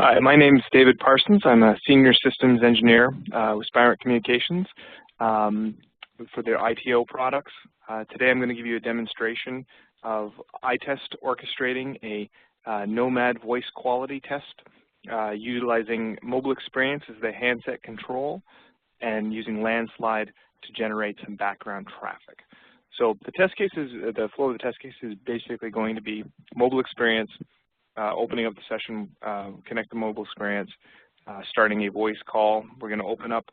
Hi, my name is David Parsons. I'm a Senior Systems Engineer with Spirent Communications for their ITO products. Today I'm going to give you a demonstration of iTest orchestrating a Nomad voice quality test utilizing mobile experience as the handset control and using Landslide to generate some background traffic. So the test cases, the flow of the test case is basically going to be mobile experience, opening up the session, connect the mobile experience, starting a voice call. We're going to open up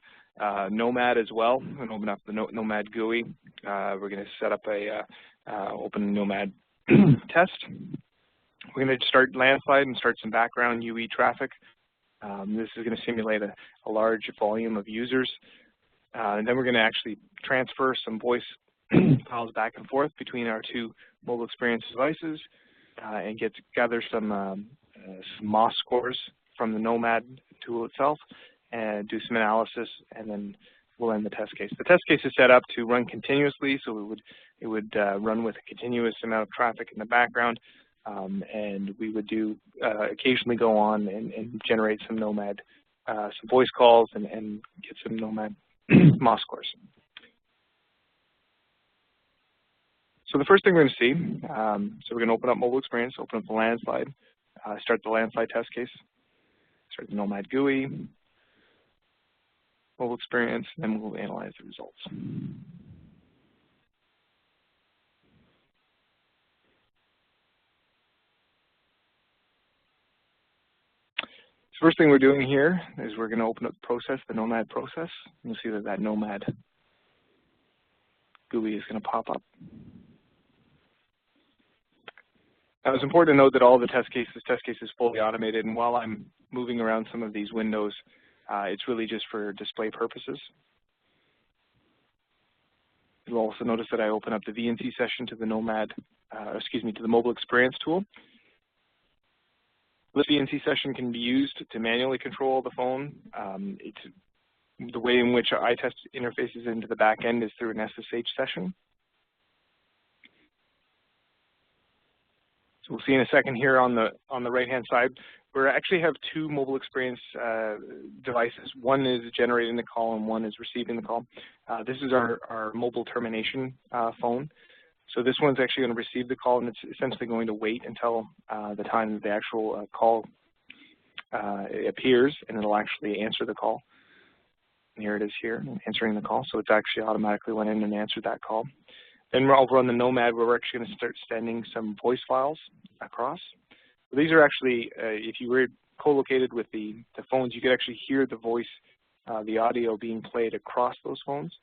Nomad as well. We're going to open up the Nomad GUI. We're going to set up a open Nomad test. We're going to start Landslide and start some background UE traffic. This is going to simulate a large volume of users. And then we're going to actually transfer some voice files back and forth between our two mobile experience devices and gather some MOS scores from the Nomad tool itself and do some analysis, and then we'll end the test case. The test case is set up to run continuously, so it would run with a continuous amount of traffic in the background, and we would occasionally go on and generate some Nomad, some voice calls and get some Nomad MOS scores. So the first thing we're going to see, so we're going to open up mobile experience, open up the Landslide, start the Landslide test case, start the Nomad GUI, mobile experience, and then we'll analyze the results. So first thing we're doing here is we're going to open up the process, the Nomad process. You'll see that Nomad GUI is going to pop up. Now, it's important to note that all the test case is fully automated, and while I'm moving around some of these windows, it's really just for display purposes. You'll also notice that I open up the VNC session to the to the mobile experience tool. This VNC session can be used to manually control the phone. The way in which iTest interfaces into the back end is through an SSH session. So we'll see in a second here on the right-hand side, we actually have two mobile experience devices. One is generating the call and one is receiving the call. This is our mobile termination phone. So this one's actually going to receive the call, and it's essentially going to wait until the time that the actual call appears, and it'll actually answer the call. And here it is here, answering the call. So it's actually automatically went in and answered that call. Then over on the Nomad, we're actually going to start sending some voice files across. So these are actually, if you were co-located with the phones, you could actually hear the voice, the audio being played across those phones.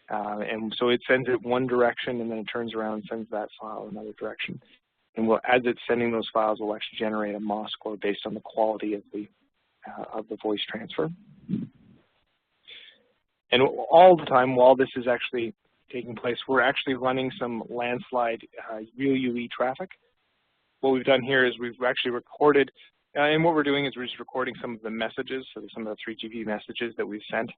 And so it sends it one direction, and then it turns around and sends that file another direction. And as it's sending those files, we'll actually generate a MOS score based on the quality of the voice transfer. And all the time, while this is actually taking place, we're actually running some Landslide real UE traffic. What we've done here is we've actually recorded, and what we're doing is we're just recording some of the messages, so some of the 3GP messages that we've sent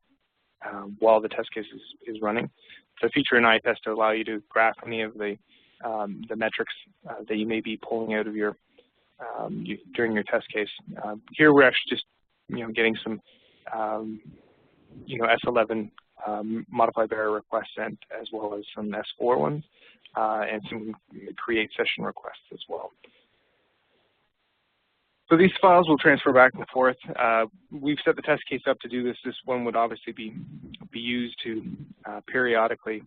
while the test case is running. It's a feature in iTest to allow you to graph any of the metrics that you may be pulling out of your during your test case. Here we're actually just getting some S11 modified bearer requests sent, as well as some S4 ones, and some create session requests as well. So these files will transfer back and forth. We've set the test case up to do this. This one would obviously be used to periodically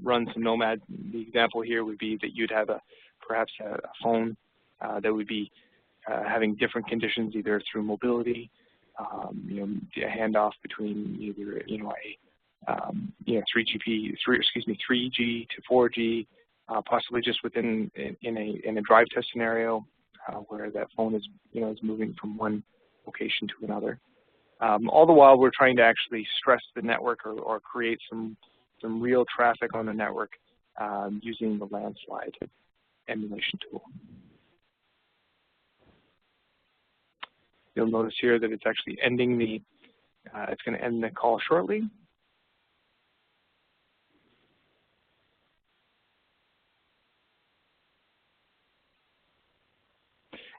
run some Nomad. The example here would be that you'd have perhaps a phone that would be having different conditions, either through mobility, a handoff between either 3G to 4G, possibly just within in a drive test scenario where that phone is is moving from one location to another. All the while, we're trying to actually stress the network or create some real traffic on the network using the Landslide emulation tool. You'll notice here that it's actually ending it's going to end the call shortly.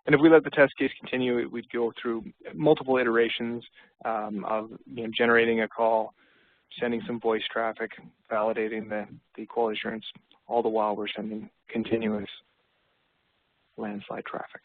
And if we let the test case continue, we'd go through multiple iterations of generating a call, sending some voice traffic, validating the quality assurance, all the while we're sending continuous landslide traffic.